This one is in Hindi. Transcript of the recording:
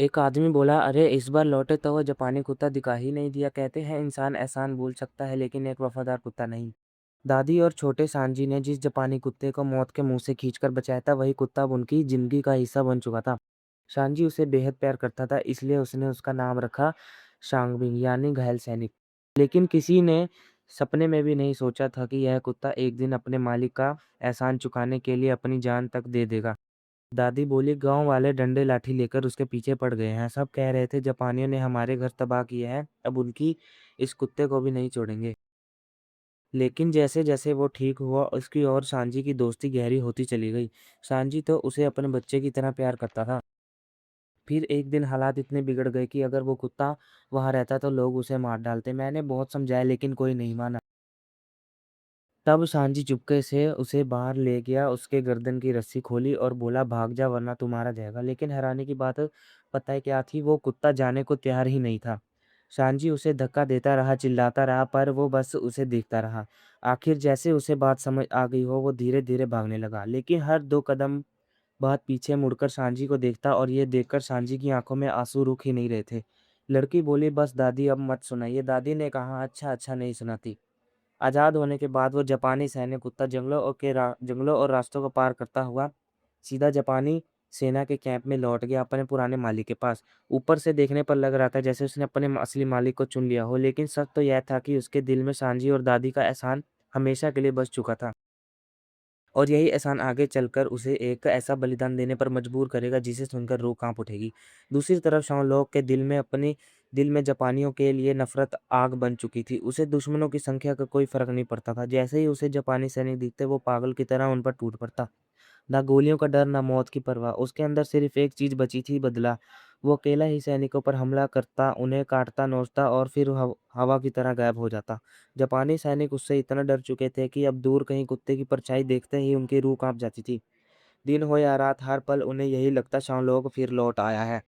एक आदमी बोला, अरे इस बार लौटे तो वो जापानी कुत्ता दिखा ही नहीं दिया। कहते हैं इंसान एहसान भूल सकता है लेकिन एक वफादार कुत्ता नहीं। दादी और छोटे सांजी ने जिस जापानी कुत्ते को मौत के मुंह से खींचकर बचाया था, वही कुत्ता अब उनकी जिंदगी का हिस्सा बन चुका था। सांजी उसे बेहद प्यार करता था, इसलिए उसने उसका नाम रखा शांगबिंग, यानी घायल सैनिक। लेकिन किसी ने सपने में भी नहीं सोचा था कि यह कुत्ता एक दिन अपने मालिक का एहसान चुकाने के लिए अपनी जान तक दे देगा। दादी बोली, गांव वाले डंडे लाठी लेकर उसके पीछे पड़ गए हैं। सब कह रहे थे जापानियों ने हमारे घर तबाह किए हैं, अब उनकी इस कुत्ते को भी नहीं छोड़ेंगे। लेकिन जैसे जैसे वो ठीक हुआ, उसकी और सांजी की दोस्ती गहरी होती चली गई। सांजी तो उसे अपने बच्चे की तरह प्यार करता था। फिर एक दिन हालात इतने बिगड़ गए कि अगर वो कुत्ता वहां रहता तो लोग उसे मार डालते। मैंने बहुत समझाया लेकिन कोई नहीं माना। तब सांजी चुपके से उसे बाहर ले गया, उसके गर्दन की रस्सी खोली और बोला, भाग जा वरना तू मारा जाएगा। लेकिन हैरानी की बात पता है क्या थी? वो कुत्ता जाने को तैयार ही नहीं था। सांजी उसे धक्का देता रहा, चिल्लाता रहा, पर वो बस उसे देखता रहा। आखिर जैसे उसे बात समझ आ गई हो, वो धीरे धीरे भागने लगा, लेकिन हर 2 कदम बाद पीछे मुड़कर सांजी को देखता, और ये देखकर सांजी की आंखों में आंसू रुक ही नहीं रहे थे। लड़की बोली, बस दादी अब मत सुनाइए। दादी ने कहा, अच्छा अच्छा, नहीं सुनाती। आज़ाद होने के बाद वो जापानी सैन्य कुत्ता जंगलों और रास्तों को पार करता हुआ सीधा जापानी सेना के कैंप में लौट गया, अपने पुराने मालिक के पास। ऊपर से देखने पर लग रहा था जैसे उसने अपने असली मालिक को चुन लिया हो, लेकिन सच तो यह था कि उसके दिल में सांजी और दादी का एहसान हमेशा के लिए बस चुका था। और यही एहसान आगे चलकर उसे एक ऐसा बलिदान देने पर मजबूर करेगा जिसे सुनकर रूह काँप उठेगी। दूसरी तरफ शाओलॉन्ग के दिल में जापानियों के लिए नफ़रत आग बन चुकी थी। उसे दुश्मनों की संख्या का कोई फ़र्क नहीं पड़ता था। जैसे ही उसे जापानी सैनिक दिखते, वो पागल की तरह उन पर टूट पड़ता। ना गोलियों का डर, ना मौत की परवाह। उसके अंदर सिर्फ़ एक चीज़ बची थी, बदला। वो अकेला ही सैनिकों पर हमला करता, उन्हें काटता, नोचता और फिर हवा की तरह गायब हो जाता। जापानी सैनिक उससे इतना डर चुके थे कि अब दूर कहीं कुत्ते की परछाई देखते ही उनकी रूह काँप जाती थी। दिन हो या रात, हर पल उन्हें यही लगता, शाओलॉन्ग फिर लौट आया है।